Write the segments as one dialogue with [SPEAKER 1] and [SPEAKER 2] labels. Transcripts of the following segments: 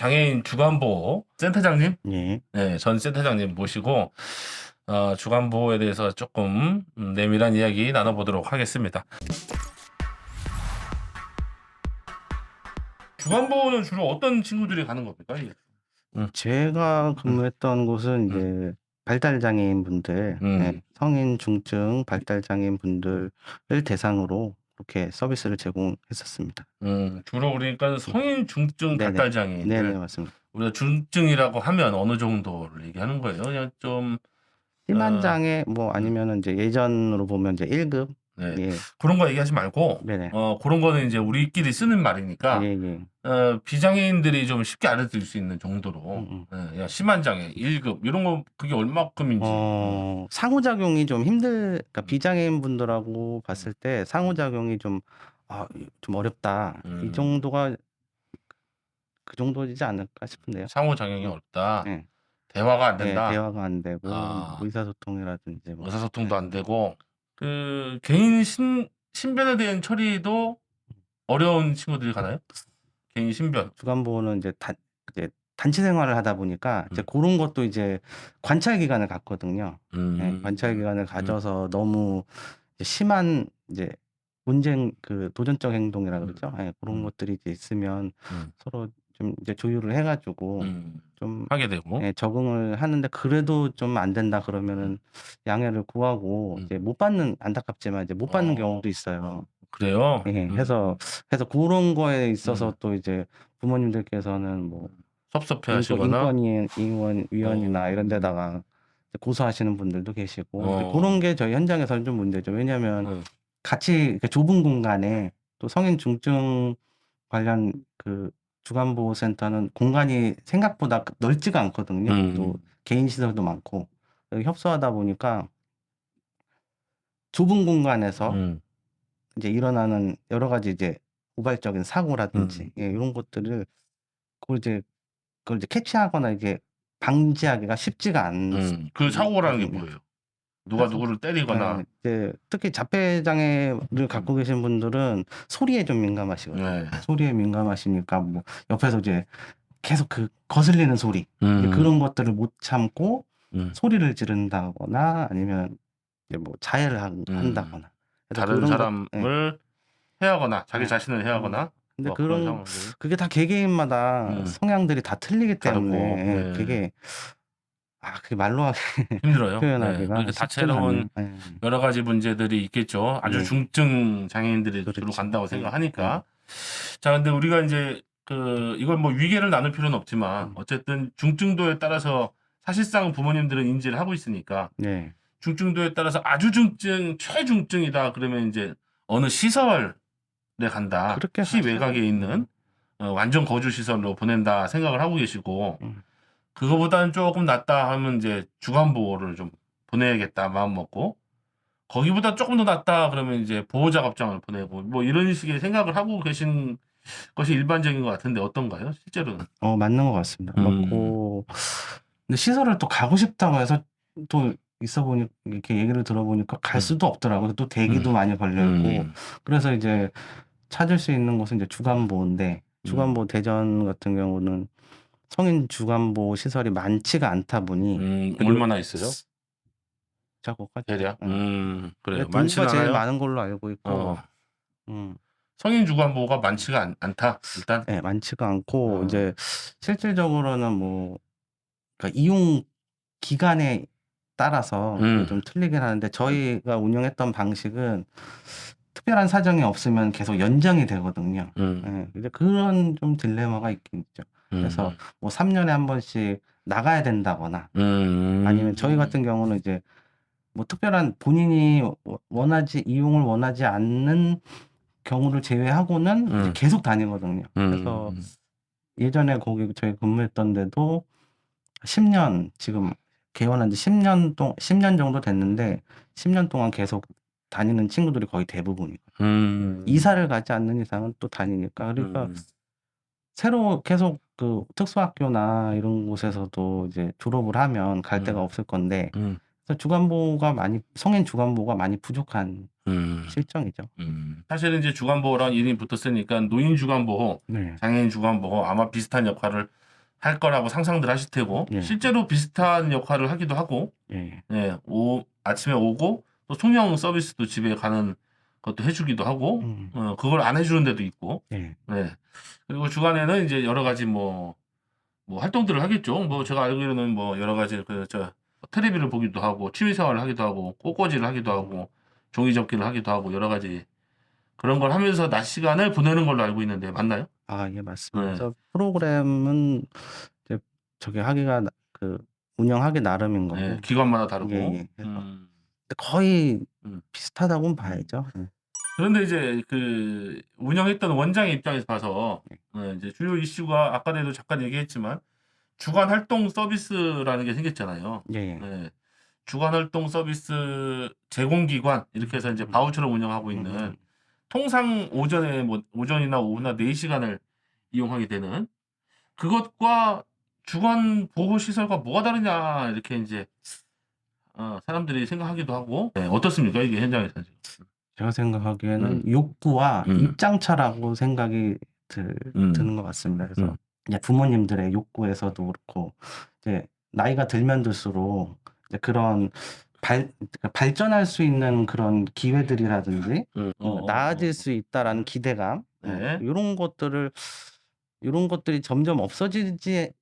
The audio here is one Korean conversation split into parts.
[SPEAKER 1] 장애인 주간보호 센터장님,
[SPEAKER 2] 예.
[SPEAKER 1] 네, 전 센터장님 모시고 주간보호에 대해서 조금 내밀한 이야기 나눠보도록 하겠습니다. 주간보호는 주로 어떤 친구들이 가는 겁니까?
[SPEAKER 2] 제가 근무했던 곳은
[SPEAKER 1] 음.
[SPEAKER 2] 이제 발달 장애인 분들,
[SPEAKER 1] 음.
[SPEAKER 2] 성인 중증 발달 장애인 분들을 대상으로 그렇게 서비스를 제공했었습니다.
[SPEAKER 1] 주로 그러니까 성인 중증
[SPEAKER 2] 네네.
[SPEAKER 1] 발달 장애인들.
[SPEAKER 2] 네네, 맞습니다.
[SPEAKER 1] 우리가 중증이라고 하면 어느 정도를 얘기하는 거예요? 그냥 좀
[SPEAKER 2] 심한 장애 뭐 아니면은 이제 예전으로 보면 이제 1급.
[SPEAKER 1] 네.
[SPEAKER 2] 예.
[SPEAKER 1] 그런 거 얘기하지 말고
[SPEAKER 2] 네네.
[SPEAKER 1] 그런 거는 이제 우리끼리 쓰는 말이니까
[SPEAKER 2] 예예.
[SPEAKER 1] 비장애인들이 좀 쉽게 알아들을 수 있는 정도로 그냥 심한 장애 1급 이런 거 그게 얼마큼인지.
[SPEAKER 2] 상호작용이 좀 그러니까 비장애인 분들하고 봤을 때 상호작용이 좀 어렵다. 이 정도가 그 정도이지 않을까 싶은데요.
[SPEAKER 1] 상호작용이 어렵다.
[SPEAKER 2] 예.
[SPEAKER 1] 대화가 안
[SPEAKER 2] 예,
[SPEAKER 1] 된다.
[SPEAKER 2] 대화가 안 되고
[SPEAKER 1] 아.
[SPEAKER 2] 의사소통이라든지 뭐.
[SPEAKER 1] 의사소통도 안 되고 그 개인 신변에 대한 처리도 어려운 친구들이 가나요? 개인 신변.
[SPEAKER 2] 주간보호는 이제 단체 생활을 하다 보니까 이제 고런 것도 이제 관찰 기간을 갖거든요. 예, 관찰 기간을 가져서 너무 이제 심한 이제 그 도전적 행동이라 그러죠. 예, 고런 것들이 이제 있으면 서로 좀 이제 조율을 해 가지고 좀
[SPEAKER 1] 하게 되고.
[SPEAKER 2] 예, 적응을 하는데 그래도 좀 안 된다 그러면은 양해를 구하고 이제 안타깝지만 이제 못 받는 경우도 있어요.
[SPEAKER 1] 그래요?
[SPEAKER 2] 예. 그래서 고런 거에 있어서 또 이제 부모님들께서는 뭐
[SPEAKER 1] 섭섭해하시거나.
[SPEAKER 2] 인권위원회나 이런 데다가 이제 고소하시는 분들도 계시고 이제
[SPEAKER 1] 어.
[SPEAKER 2] 고런 게 저희 현장에서는 좀 문제죠. 왜냐하면 같이 이렇게 좁은 공간에 또 성인 중증 관련 그 주간보호센터는 공간이 생각보다 넓지가 않거든요. 또 개인 시설도 많고 협소하다 보니까 좁은 공간에서 이제 일어나는 여러 가지 이제 우발적인 사고라든지 이런 것들을 그걸 이제 캐치하거나 이게 방지하기가 쉽지가
[SPEAKER 1] 그 사고라는 게
[SPEAKER 2] 않거든요.
[SPEAKER 1] 뭐예요? 누가 누구를 때리거나.
[SPEAKER 2] 예, 이제 특히 자폐 장애를 갖고 계신 분들은 소리에 좀 민감하시거든요.
[SPEAKER 1] 네.
[SPEAKER 2] 소리에 민감하시니까 뭐 옆에서 이제 계속 그 거슬리는 소리 이제 그런 것들을 못 참고 소리를 지른다거나 아니면 이제 뭐 자해를 한다거나
[SPEAKER 1] 다른
[SPEAKER 2] 그런
[SPEAKER 1] 사람을 해하거나 자기
[SPEAKER 2] 예.
[SPEAKER 1] 자신을 해하거나.
[SPEAKER 2] 근데
[SPEAKER 1] 그런 상황들.
[SPEAKER 2] 그게 다 개개인마다 성향들이 다 틀리기
[SPEAKER 1] 다르고.
[SPEAKER 2] 때문에
[SPEAKER 1] 네.
[SPEAKER 2] 그게 말로
[SPEAKER 1] 힘들어요. 네.
[SPEAKER 2] 표현하기가
[SPEAKER 1] 그러니까
[SPEAKER 2] 쉽지가
[SPEAKER 1] 다채로운
[SPEAKER 2] 않네요.
[SPEAKER 1] 여러 가지 문제들이 있겠죠. 아주
[SPEAKER 2] 네.
[SPEAKER 1] 중증 장애인들이 주로
[SPEAKER 2] 그렇죠.
[SPEAKER 1] 간다고 생각하니까. 자, 근데 우리가 이제 이걸 뭐 위계를 나눌 필요는 없지만 어쨌든 중증도에 따라서 사실상 부모님들은 인지를 하고 있으니까
[SPEAKER 2] 네.
[SPEAKER 1] 중증도에 따라서 아주 중증, 최중증이다 그러면 이제 어느 시설에 간다.
[SPEAKER 2] 그렇게
[SPEAKER 1] 시
[SPEAKER 2] 하죠.
[SPEAKER 1] 외곽에 있는 완전 거주 시설로 보낸다 생각을 하고 계시고 그거보다는 조금 낫다 하면 이제 주간보호를 좀 보내야겠다 마음 먹고 거기보다 조금 더 낫다 그러면 이제 보호작업장을 보내고 뭐 이런 식의 생각을 하고 계신 것이 일반적인 것 같은데 어떤가요? 실제로는?
[SPEAKER 2] 맞는 것 같습니다. 맞고 근데 시설을 또 가고 싶다고 해서 또 이렇게 얘기를 들어보니까 갈 수도 없더라고요. 또 대기도 많이 걸려 있고 그래서 이제 찾을 수 있는 곳은 이제 주간보호인데 주간보호 대전 같은 경우는 성인 주간보호 시설이 많지가 않다 보니
[SPEAKER 1] 얼마나 있어요?
[SPEAKER 2] 자고까지
[SPEAKER 1] 대략? 그래요.
[SPEAKER 2] 동구가
[SPEAKER 1] 많지는
[SPEAKER 2] 제일
[SPEAKER 1] 않아요?
[SPEAKER 2] 많은 걸로 알고 있고
[SPEAKER 1] 성인 주간보호가 많지가 않다 일단?
[SPEAKER 2] 예, 많지가 않고 이제 실질적으로는 뭐 그러니까 이용 기간에 따라서 그게 좀 틀리긴 하는데 저희가 운영했던 방식은 특별한 사정이 없으면 계속 연장이 되거든요. 예, 이제 그런 좀 딜레마가 있긴 있죠. 그래서 뭐 3년에 한 번씩 나가야 된다거나 아니면 저희 같은 경우는 이제 뭐 특별한 본인이 이용을 원하지 않는 경우를 제외하고는 이제 계속 다니거든요. 그래서 예전에 거기 저희 근무했던 데도 10년 지금 개원한 지 10년 정도 됐는데 10년 동안 계속 다니는 친구들이 거의 대부분이거든요. 이사를 가지 않는 이상은 또 다니니까. 그러니까 새로 계속 그 특수학교나 이런 곳에서도 이제 졸업을 하면 갈 데가 없을 건데 그래서 성인 주간보호가 많이 부족한 실정이죠.
[SPEAKER 1] 사실은 이제 주간보호라는 이름이 붙었으니까 노인 주간보호,
[SPEAKER 2] 네.
[SPEAKER 1] 장애인 주간보호 아마 비슷한 역할을 할 거라고 상상들 하실 테고
[SPEAKER 2] 예.
[SPEAKER 1] 실제로 비슷한 역할을 하기도 하고
[SPEAKER 2] 예.
[SPEAKER 1] 예, 아침에 오고 또 송영 서비스도 집에 가는 것도 해주기도 하고 그걸 안 해주는 데도 있고
[SPEAKER 2] 예.
[SPEAKER 1] 예. 그리고 주간에는 이제 여러 가지 뭐 활동들을 하겠죠. 뭐 제가 알기로는 뭐 여러 가지 텔레비를 보기도 하고 취미 생활을 하기도 하고 꽃꽂이를 하기도 하고 종이 접기를 하기도 하고 여러 가지 그런 걸 하면서 낮 시간을 보내는 걸로 알고 있는데 맞나요?
[SPEAKER 2] 아, 예, 맞습니다.
[SPEAKER 1] 네.
[SPEAKER 2] 그래서 프로그램은 이제 저기 하기가 운영하기 나름인 거고.
[SPEAKER 1] 네, 기관마다 다르고.
[SPEAKER 2] 예. 그래서 거의 비슷하다고는
[SPEAKER 1] 음.
[SPEAKER 2] 봐야죠.
[SPEAKER 1] 그런데 이제 그 운영했던 원장의 입장에서 봐서
[SPEAKER 2] 네.
[SPEAKER 1] 이제 주요 이슈가 아까도 잠깐 얘기했지만 주간 활동 서비스라는 게 생겼잖아요.
[SPEAKER 2] 예.
[SPEAKER 1] 네. 주간 활동 서비스 제공기관 이렇게 해서 이제 바우처로 운영하고 있는 통상 오전에 오전이나 오후나 4시간을 이용하게 되는 그것과 주간 보호 시설과 뭐가 다르냐 이렇게 이제 사람들이 생각하기도 하고 어떻습니까 이게 현장에서 지금?
[SPEAKER 2] 제가 생각하기에는 욕구와 입장차라고 생각이 드는 것 같습니다. 그래서 이제 부모님들의 욕구에서도 그렇고 이제 나이가 들면 들수록 이제 그런 발전할 수 있는 그런 기회들이라든지 나아질 수 있다라는 기대감
[SPEAKER 1] 네.
[SPEAKER 2] 이런 것들이 점점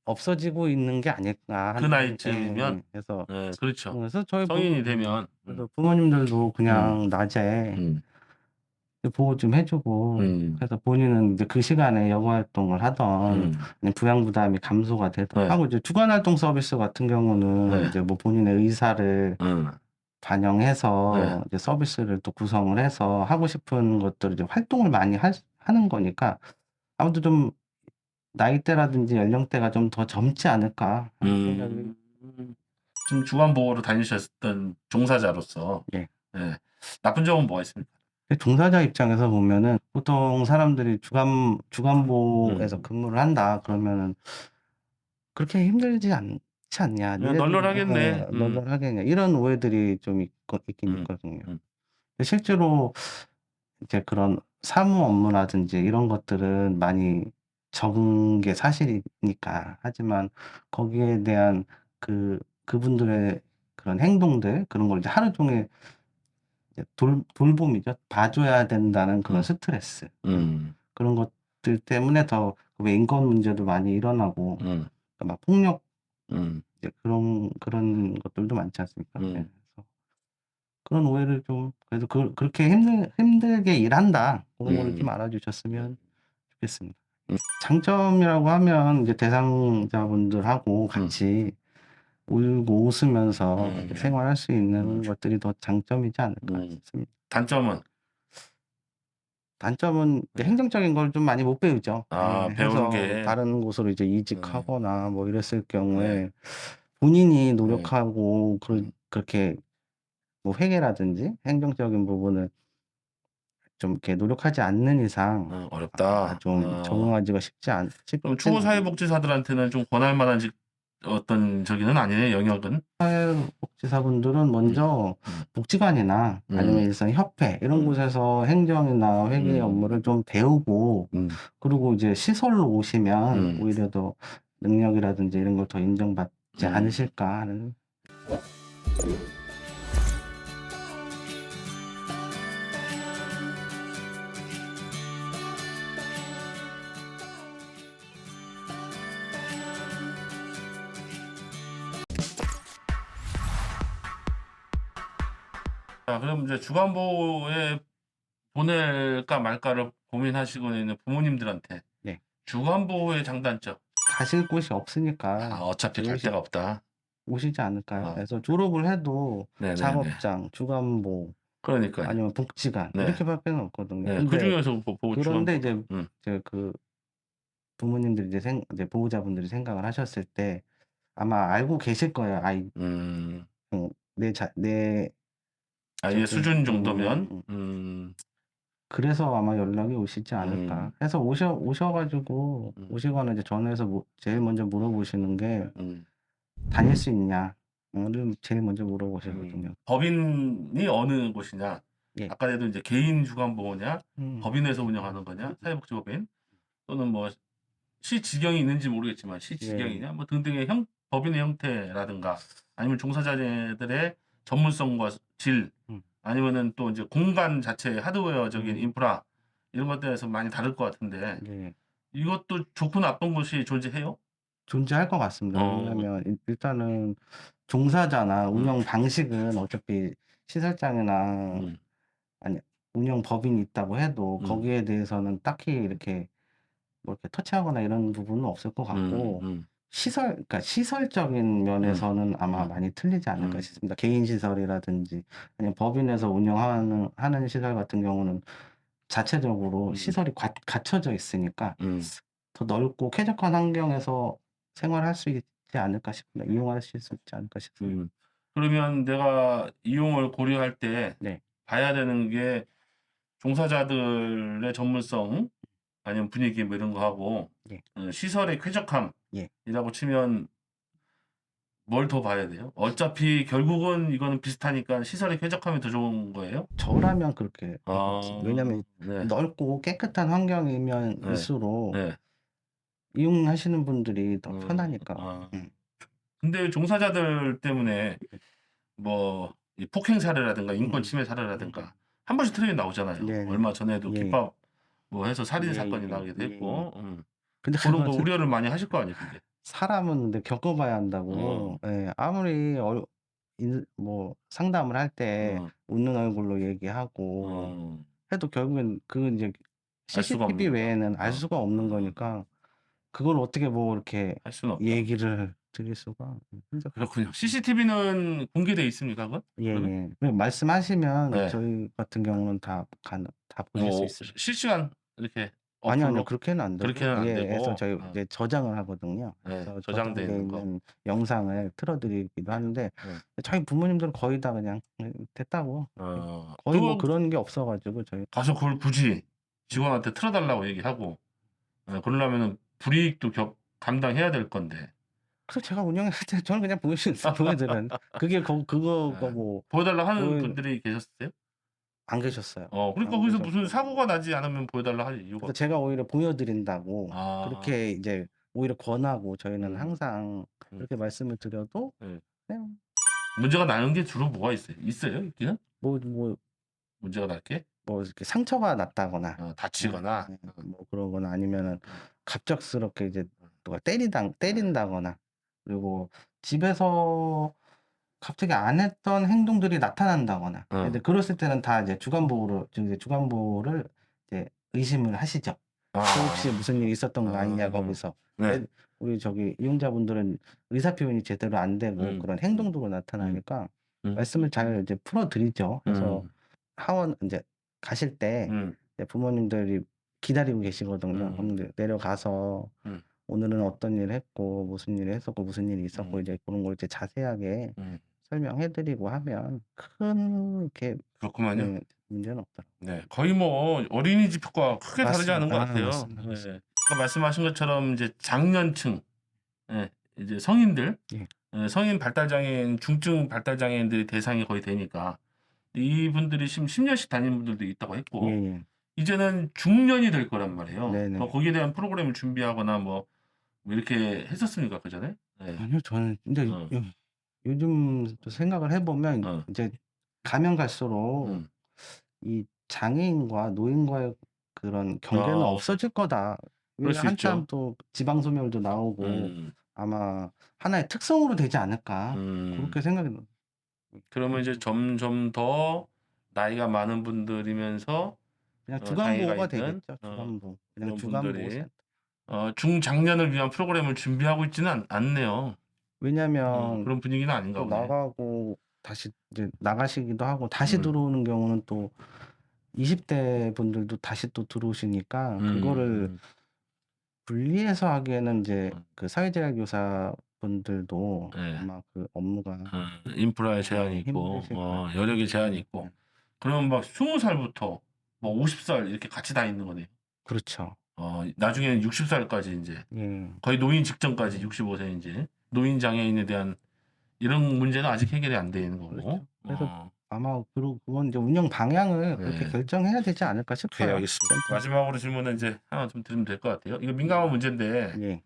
[SPEAKER 2] 없어지고 있는 게 아닐까.
[SPEAKER 1] 그 나이쯤이면
[SPEAKER 2] 그래서
[SPEAKER 1] 그렇죠.
[SPEAKER 2] 그래서 저희
[SPEAKER 1] 성인이 되면
[SPEAKER 2] 그래서 부모님들도 그냥 낮에 보호 좀 해주고 그래서 본인은 이제 그 시간에 여가 활동을 하던 아니면 부양 부담이 감소가 되던 하고 이제 주간 활동 서비스 같은 경우는 이제 뭐 본인의 의사를 반영해서 이제 서비스를 또 구성을 해서 하고 싶은 것들을 이제 활동을 많이 하는 거니까 아무래도 좀 나이대라든지 연령대가 좀 더 젊지 않을까 하는 생각이.
[SPEAKER 1] 지금 주간 보호로 다니셨던 종사자로서
[SPEAKER 2] 예.
[SPEAKER 1] 나쁜 점은 뭐가 있습니까?
[SPEAKER 2] 종사자 입장에서 보면은 보통 사람들이 주간보에서 근무를 한다 그러면은 그렇게 힘들지 않지 않냐.
[SPEAKER 1] 널널하겠네.
[SPEAKER 2] 널널하겠냐. 이런 오해들이 좀 있긴 있거든요. 실제로 이제 그런 사무 업무라든지 이런 것들은 많이 적은 게 사실이니까. 하지만 거기에 대한 그분들의 그런 행동들, 그런 걸 이제 하루 종일 이제 돌봄이죠. 봐줘야 된다는 그런 스트레스. 그런 것들 때문에 더 왜 인권 문제도 많이 일어나고, 그러니까 막 폭력, 이제 그런 것들도 많지 않습니까? 그래서 그런 오해를 좀, 그래도 그렇게 힘들게 일한다. 그런 거를 좀 알아주셨으면 좋겠습니다. 장점이라고 하면 이제 대상자분들하고 같이 울고 웃으면서 생활할 수 있는 것들이 더 장점이지 않을까 싶습니다. 단점은 이제 행정적인 걸 좀 많이 못 배우죠.
[SPEAKER 1] 배우는
[SPEAKER 2] 해서
[SPEAKER 1] 게.
[SPEAKER 2] 다른 곳으로 이제 이직하거나 뭐 이랬을 경우에 본인이 노력하고 그렇게 뭐 회계라든지 행정적인 부분을 좀 이렇게 노력하지 않는 이상
[SPEAKER 1] 어렵다.
[SPEAKER 2] 좀 적응하기가 쉽지 않.
[SPEAKER 1] 그럼 초사회복지사들한테는 좀 권할 만한 어떤 저기는 아니네 영역은.
[SPEAKER 2] 사회복지사분들은 먼저 복지관이나 아니면 일선 협회 이런 곳에서 행정이나 회계 업무를 좀 배우고 그리고 이제 시설로 오시면 오히려 더 능력이라든지 이런 걸 더 인정받지 않으실까 하는.
[SPEAKER 1] 자, 그럼 이제 주간보호에 보낼까 말까를 고민하시고 있는 부모님들한테
[SPEAKER 2] 네.
[SPEAKER 1] 주간보호의 장단점.
[SPEAKER 2] 가실 곳이 없으니까
[SPEAKER 1] 어차피 갈 데가 없다.
[SPEAKER 2] 오시지 않을까요? 그래서 졸업을 해도
[SPEAKER 1] 네네네.
[SPEAKER 2] 작업장, 주간보
[SPEAKER 1] 그러니까요.
[SPEAKER 2] 아니면 복지관 이렇게밖에 없거든요.
[SPEAKER 1] 그
[SPEAKER 2] 근데
[SPEAKER 1] 중에서
[SPEAKER 2] 그런데 이제 그 부모님들이 이제 보호자분들이 생각을 하셨을 때 아마 알고 계실 거예요. 내
[SPEAKER 1] 아이의 수준 정도면
[SPEAKER 2] 그래서 아마 연락이 오시지 않을까 해서 오셔가지고 오시거나 이제 전화해서 제일 먼저 물어보시는 게 다닐 수 있냐 를 제일 먼저 물어보시거든요.
[SPEAKER 1] 법인이 어느 곳이냐,
[SPEAKER 2] 예.
[SPEAKER 1] 아까도 이제 개인 주간보호냐, 법인에서 운영하는 거냐, 사회복지법인 또는 뭐 시지경이 있는지 모르겠지만
[SPEAKER 2] 예.
[SPEAKER 1] 시지경이냐 뭐 등등의 법인의 형태라든가 아니면 종사자들의 전문성과 질
[SPEAKER 2] 음.
[SPEAKER 1] 아니면은 또 이제 공간 자체의 하드웨어적인
[SPEAKER 2] 음.
[SPEAKER 1] 인프라 이런 것들에서 많이 다를 것 같은데
[SPEAKER 2] 예.
[SPEAKER 1] 이것도 좋고 나쁜 것이 존재해요?
[SPEAKER 2] 존재할 것 같습니다.
[SPEAKER 1] 어.
[SPEAKER 2] 왜냐하면 일단은 종사자나 운영 방식은 어차피 시설장이나
[SPEAKER 1] 음.
[SPEAKER 2] 아니 운영 법인이 있다고 해도
[SPEAKER 1] 음.
[SPEAKER 2] 거기에 대해서는 딱히 이렇게 뭐 이렇게 터치하거나 이런 부분은 없을 것 같고 그러니까 시설적인 면에서는 아마 많이 틀리지 않을까 싶습니다. 개인 시설이라든지 아니면 법인에서 운영하는 시설 같은 경우는 자체적으로 시설이 갖춰져 있으니까 더 넓고 쾌적한 환경에서 생활할 수 있지 않을까 싶습니다. 이용하실 수 있지 않을까 싶습니다.
[SPEAKER 1] 그러면 내가 이용을 고려할 때
[SPEAKER 2] 네.
[SPEAKER 1] 봐야 되는 게 종사자들의 전문성 아니면 분위기 뭐 이런 거 하고
[SPEAKER 2] 예.
[SPEAKER 1] 시설의 쾌적함이라고
[SPEAKER 2] 예.
[SPEAKER 1] 치면 뭘 더 봐야 돼요? 어차피 결국은 이거는 비슷하니까 시설의 쾌적함이 더 좋은 거예요?
[SPEAKER 2] 저라면 그렇게
[SPEAKER 1] 아,
[SPEAKER 2] 왜냐면
[SPEAKER 1] 네.
[SPEAKER 2] 넓고 깨끗한 환경이면
[SPEAKER 1] 네.
[SPEAKER 2] 일수록
[SPEAKER 1] 네.
[SPEAKER 2] 이용하시는 분들이 더 편하니까.
[SPEAKER 1] 근데 종사자들 때문에 뭐 이 폭행 사례라든가 인권 침해 사례라든가 한 번씩 틀리게 나오잖아요.
[SPEAKER 2] 네네.
[SPEAKER 1] 얼마 전에도
[SPEAKER 2] 예.
[SPEAKER 1] 김밥 뭐 해서 살인
[SPEAKER 2] 예,
[SPEAKER 1] 사건이
[SPEAKER 2] 예,
[SPEAKER 1] 나기도
[SPEAKER 2] 예,
[SPEAKER 1] 했고
[SPEAKER 2] 근데
[SPEAKER 1] 그런 거
[SPEAKER 2] 그거는
[SPEAKER 1] 우려를 많이 하실 거 아니에요, 근데.
[SPEAKER 2] 사람은 근데 겪어봐야 한다고. 예. 아무리 뭐 상담을 할 때 웃는 얼굴로 얘기하고 해도 결국엔 그건 이제
[SPEAKER 1] 알 수가
[SPEAKER 2] CCTV
[SPEAKER 1] 없는
[SPEAKER 2] 외에는 알 수가 없는 거니까 그걸 어떻게 뭐 이렇게
[SPEAKER 1] 할 수는 없다.
[SPEAKER 2] 얘기를 드릴 수가 힘들
[SPEAKER 1] 그렇군요. CCTV는 공개돼 있습니까, 그건?
[SPEAKER 2] 예예. 말씀하시면
[SPEAKER 1] 네.
[SPEAKER 2] 저희 같은 경우는 다 보실 수 있어요.
[SPEAKER 1] 실시간 이렇게
[SPEAKER 2] 아니요.
[SPEAKER 1] 어플로?
[SPEAKER 2] 그렇게는 안 되고
[SPEAKER 1] 그렇게는 안
[SPEAKER 2] 예
[SPEAKER 1] 되고.
[SPEAKER 2] 해서 저희 이제 저장을 하거든요.
[SPEAKER 1] 네,
[SPEAKER 2] 그래서
[SPEAKER 1] 저장돼
[SPEAKER 2] 저장돼
[SPEAKER 1] 있는 거.
[SPEAKER 2] 있는 영상을 틀어 드리기도 하는데 저희 부모님들은 거의 다 그냥 됐다고. 거의 뭐 그런 게 없어 가지고 저희
[SPEAKER 1] 가서 그걸 굳이 직원한테 틀어 달라고 얘기하고 그러려면은 불이익도 감당해야 될 건데.
[SPEAKER 2] 그래서 제가 운영할 때 저는 그냥 보여드려요. 그게 그거가 뭐
[SPEAKER 1] 보여달라고 하는 분들이 계셨어요?
[SPEAKER 2] 안 계셨어요.
[SPEAKER 1] 그러니까
[SPEAKER 2] 안
[SPEAKER 1] 거기서
[SPEAKER 2] 계셨고.
[SPEAKER 1] 무슨 사고가 나지 않으면 보여달라 할 이유가
[SPEAKER 2] 그래서 제가 오히려 보여드린다고 그렇게 이제 오히려 권하고 저희는 항상 그렇게 말씀을 드려도 그냥
[SPEAKER 1] 문제가 나는 게 주로 뭐가 있어요? 있기는?
[SPEAKER 2] 뭐
[SPEAKER 1] 문제가 날 게?
[SPEAKER 2] 뭐 이렇게 상처가 났다거나
[SPEAKER 1] 다치거나
[SPEAKER 2] 뭐 그러거나 아니면은 갑작스럽게 이제 누가 때린다거나 그리고 집에서 갑자기 안 했던 행동들이 나타난다거나 근데 그랬을 때는 다 이제 주간보호를 이제 의심을 하시죠. 혹시 무슨 일이 있었던 거 아니냐 거기서. 우리 저기 이용자분들은 의사 표현이 제대로 안 되고 그런 행동도가 나타나니까 말씀을 잘 이제 풀어 드리죠. 그래서 하원 인제 가실 때 이제 부모님들이 기다리고 계시거든요. 그럼 이제 내려가서 오늘은 어떤 일을 했고 무슨 일을 했었고 무슨 일이 있었고 이제 그런 걸 이제 자세하게 설명해 드리고 하면 큰 이렇게
[SPEAKER 1] 그렇구만요.
[SPEAKER 2] 문제는 없더라고요.
[SPEAKER 1] 네. 거의 뭐 어린이집과 크게 다르지 않은 것 같아요.
[SPEAKER 2] 맞습니다.
[SPEAKER 1] 아까 말씀하신 것처럼 이제 장년층 이제 성인들 성인 발달장애인, 중증 발달장애인들이 대상이 거의 되니까 이분들이 10년씩 다니는 분들도 있다고 했고 이제는 중년이 될 거란 말이에요.
[SPEAKER 2] 네네.
[SPEAKER 1] 거기에 대한 프로그램을 준비하거나 뭐 이렇게 했었습니까, 그전에?
[SPEAKER 2] 아니요. 저는 근데 요즘 또 생각을 해 보면 이제 가면 갈수록 이 장애인과 노인과의 그런 경계는 없어질 거다.
[SPEAKER 1] 그럴 수 있죠.
[SPEAKER 2] 한참 또 지방 소멸도 나오고 아마 하나의 특성으로 되지 않을까 그렇게 생각이
[SPEAKER 1] 그러면 이제 점점 더 나이가 많은 분들이면서
[SPEAKER 2] 그냥
[SPEAKER 1] 장애가
[SPEAKER 2] 주간보호가
[SPEAKER 1] 있는
[SPEAKER 2] 되겠죠. 주간보호.
[SPEAKER 1] 그런
[SPEAKER 2] 그냥 주간보호
[SPEAKER 1] 분들이
[SPEAKER 2] 센터.
[SPEAKER 1] 중장년을 위한 프로그램을 준비하고 있지는 않네요.
[SPEAKER 2] 왜냐면
[SPEAKER 1] 그런 분위기는 아닌가
[SPEAKER 2] 또
[SPEAKER 1] 보네.
[SPEAKER 2] 나가고 다시 이제 나가시기도 하고 다시 들어오는 경우는 또 20대 분들도 다시 또 들어오시니까 그거를 분리해서 하기에는 이제 그 사회재활 교사분들도 아마 그 업무가
[SPEAKER 1] 인프라에 제한이 있고
[SPEAKER 2] 힘드실 거예요.
[SPEAKER 1] 여력에 제한이 있고 그러면 막 20살부터 뭐 50살 이렇게 같이 다니는 거네요.
[SPEAKER 2] 그렇죠.
[SPEAKER 1] 나중에는 60살까지 이제 거의 노인 직전까지 65세인지 노인 장애인에 대한 이런 문제는 아직 해결이 안 되는 거고.
[SPEAKER 2] 그렇죠. 그래서 아마 그건 이제 운영 방향을 그렇게
[SPEAKER 1] 네.
[SPEAKER 2] 결정해야 되지 않을까
[SPEAKER 1] 오케이,
[SPEAKER 2] 싶어요.
[SPEAKER 1] 알겠습니다. 마지막으로 질문은 이제 하나 좀 드리면 될 것 같아요. 이거 민감한 문제인데
[SPEAKER 2] 예.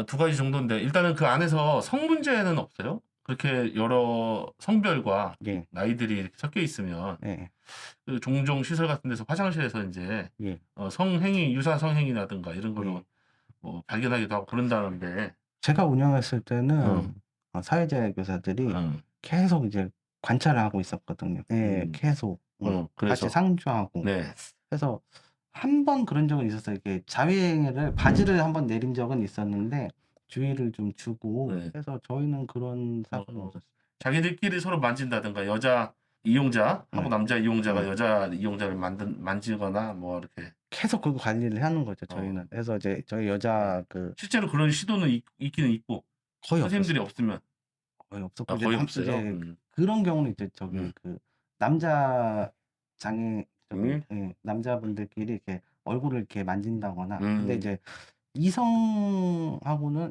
[SPEAKER 1] 두 가지 정도인데 일단은 그 안에서 성 문제는 없어요? 그렇게 여러 성별과
[SPEAKER 2] 예.
[SPEAKER 1] 나이들이 이렇게 섞여 있으면
[SPEAKER 2] 예.
[SPEAKER 1] 그 종종 시설 같은 데서 화장실에서 이제
[SPEAKER 2] 예.
[SPEAKER 1] 성행위, 유사 성행위라든가 이런 거를
[SPEAKER 2] 예.
[SPEAKER 1] 뭐 발견하기도 하고 그런다는데
[SPEAKER 2] 제가 운영했을 때는
[SPEAKER 1] 어.
[SPEAKER 2] 사회재 교사들이
[SPEAKER 1] 음.
[SPEAKER 2] 계속 이제 관찰을 하고 있었거든요. 예. 계속. 같이
[SPEAKER 1] 그래서
[SPEAKER 2] 상주하고.
[SPEAKER 1] 네.
[SPEAKER 2] 그래서 한 번 그런 적은 있었어요. 이렇게 자위행위를 바지를 한번 내린 적은 있었는데 주의를 좀 주고
[SPEAKER 1] 네.
[SPEAKER 2] 해서 저희는 그런 사고는
[SPEAKER 1] 어.
[SPEAKER 2] 없었어요.
[SPEAKER 1] 자기들끼리 서로 만진다든가 여자 이용자하고 남자 이용자가 여자 이용자를 만지거나 뭐 이렇게
[SPEAKER 2] 계속 그거 관리를 하는 거죠, 저희는. 그래서 이제 저희 여자
[SPEAKER 1] 실제로 그런 시도는 있기는 있고
[SPEAKER 2] 거의
[SPEAKER 1] 선생님들이
[SPEAKER 2] 없었어요.
[SPEAKER 1] 없으면
[SPEAKER 2] 거의 없었고 이제
[SPEAKER 1] 거의 없어요.
[SPEAKER 2] 이제 그런 경우는 이제 저기 남자 장애
[SPEAKER 1] 음.
[SPEAKER 2] 남자분들끼리 이렇게 얼굴을 이렇게 만진다거나 근데
[SPEAKER 1] 음.
[SPEAKER 2] 이제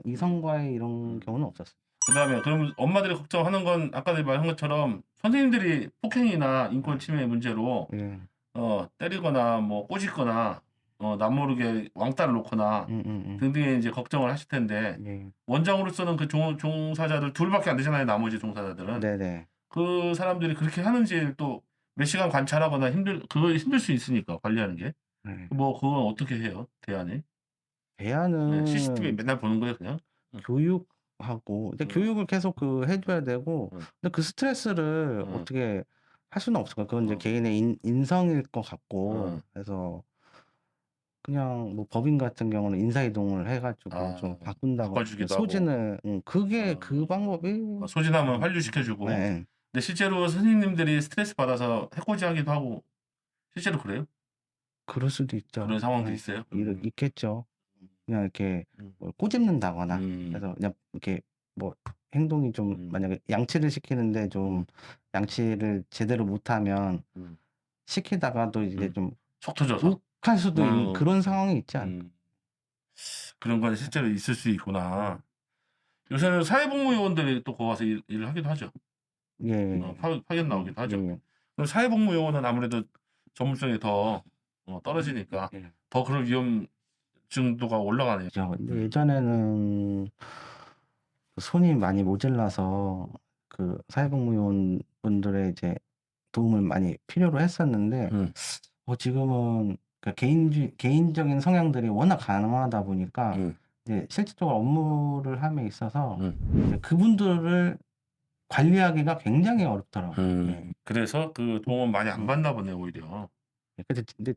[SPEAKER 2] 이성과의 이런 경우는 없었어요.
[SPEAKER 1] 그다음에 그럼 엄마들이 걱정하는 건 아까 말한 것처럼 선생님들이 폭행이나 인권 침해 문제로
[SPEAKER 2] 예.
[SPEAKER 1] 때리거나 뭐 꼬집거나 남모르게 왕따를 놓거나 등등의 이제 걱정을 하실 텐데
[SPEAKER 2] 예.
[SPEAKER 1] 원장으로서는 그 종사자들 둘밖에 안 되잖아요. 나머지 종사자들은.
[SPEAKER 2] 네네.
[SPEAKER 1] 그 사람들이 그렇게 하는지 또 몇 시간 관찰하거나 그거 힘들 수 있으니까 관리하는 게.
[SPEAKER 2] 네.
[SPEAKER 1] 뭐 그건 어떻게 해요? 대안이?
[SPEAKER 2] 대안은
[SPEAKER 1] CCTV 맨날 보는 거예요, 그냥?
[SPEAKER 2] 교육하고 근데 교육을 계속 해 줘야 되고 근데 그 스트레스를
[SPEAKER 1] 음.
[SPEAKER 2] 어떻게 할 수는 없을 거예요. 그건 이제 개인의 인성일 것 같고 그래서 그냥 뭐 법인 같은 경우는 인사이동을 해 가지고 좀 바꾼다거나
[SPEAKER 1] 바꿔주기도 하고.
[SPEAKER 2] 소진을 그게 그 방법이
[SPEAKER 1] 소진하면 환류시켜 주고.
[SPEAKER 2] 네.
[SPEAKER 1] 근데 실제로 선생님들이 스트레스 받아서 해코지하기도 하고 실제로 그래요?
[SPEAKER 2] 그럴 수도 있죠.
[SPEAKER 1] 그런 상황도
[SPEAKER 2] 네.
[SPEAKER 1] 있어요?
[SPEAKER 2] 있겠죠. 그냥 이렇게 뭘 꼬집는다거나 그래서 그냥 이렇게 뭐 행동이 좀 만약에 양치를 시키는데 좀 양치를 제대로 못하면 시키다가도 이제 좀
[SPEAKER 1] 속 터져서.
[SPEAKER 2] 욱할 수도 있는 그런 상황이 있지 않을까.
[SPEAKER 1] 그런 건 실제로 있을 수 있구나. 요새는 사회복무요원들이 또 거기 가서 일을 하기도 하죠.
[SPEAKER 2] 예.
[SPEAKER 1] 파견 나오기도 하죠.
[SPEAKER 2] 예.
[SPEAKER 1] 그럼 사회복무요원은 아무래도 전문성이 더 떨어지니까 더 그런 위험증도가 올라가네요.
[SPEAKER 2] 그죠. 근데 예전에는 그 손이 많이 모자라서 그 사회복무요원 분들의 이제 도움을 많이 필요로 했었는데 지금은 그 개인적인 성향들이 워낙 강하다 보니까 이제 실질적으로 업무를 함에 있어서 이제 그분들을 관리하기가 굉장히 어렵더라고요. 예.
[SPEAKER 1] 그래서 그 도움은 많이 안 받나 보네요, 오히려.
[SPEAKER 2] 근데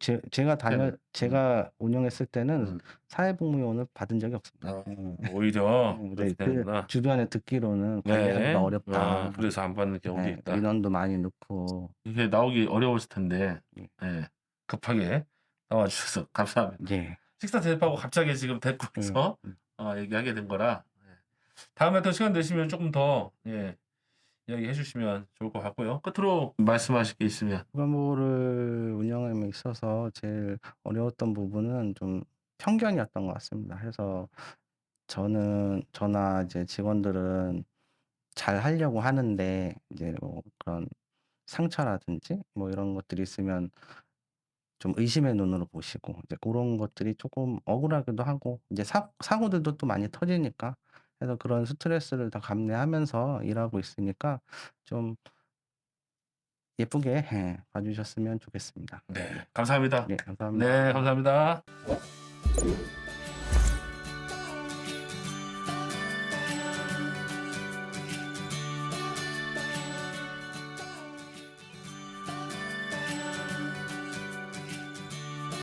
[SPEAKER 2] 제가 운영했을 때는 사회복무요원을 받은 적이 없습니다.
[SPEAKER 1] 오히려
[SPEAKER 2] 근데
[SPEAKER 1] 그렇게 되는구나.
[SPEAKER 2] 주변에 듣기로는 관리하기가 어렵다.
[SPEAKER 1] 그래서 안 받는 경우도 있다.
[SPEAKER 2] 인원도 많이 넣고.
[SPEAKER 1] 이게 나오기 어려웠을 텐데
[SPEAKER 2] 예.
[SPEAKER 1] 급하게 나와 주셔서 감사합니다.
[SPEAKER 2] 예.
[SPEAKER 1] 식사 대접하고 갑자기 지금 데리고 와서 얘기하게 된 거라 다음에 또 시간 되시면 조금 더 이야기해 주시면 좋을 것 같고요. 끝으로 말씀하실 게 있으면.
[SPEAKER 2] 주간부를 운영함에 있어서 제일 어려웠던 부분은 좀 편견이었던 것 같습니다. 그래서 저나 이제 직원들은 잘 하려고 하는데 이제 뭐 그런 상처라든지 뭐 이런 것들이 있으면 좀 의심의 눈으로 보시고 이제 그런 것들이 조금 억울하기도 하고 이제 사고들도 또 많이 터지니까 그래서 그런 스트레스를 다 감내하면서 일하고 있으니까 좀 예쁘게 봐주셨으면 좋겠습니다.
[SPEAKER 1] 네, 감사합니다.
[SPEAKER 2] 네, 감사합니다.
[SPEAKER 1] 네, 감사합니다.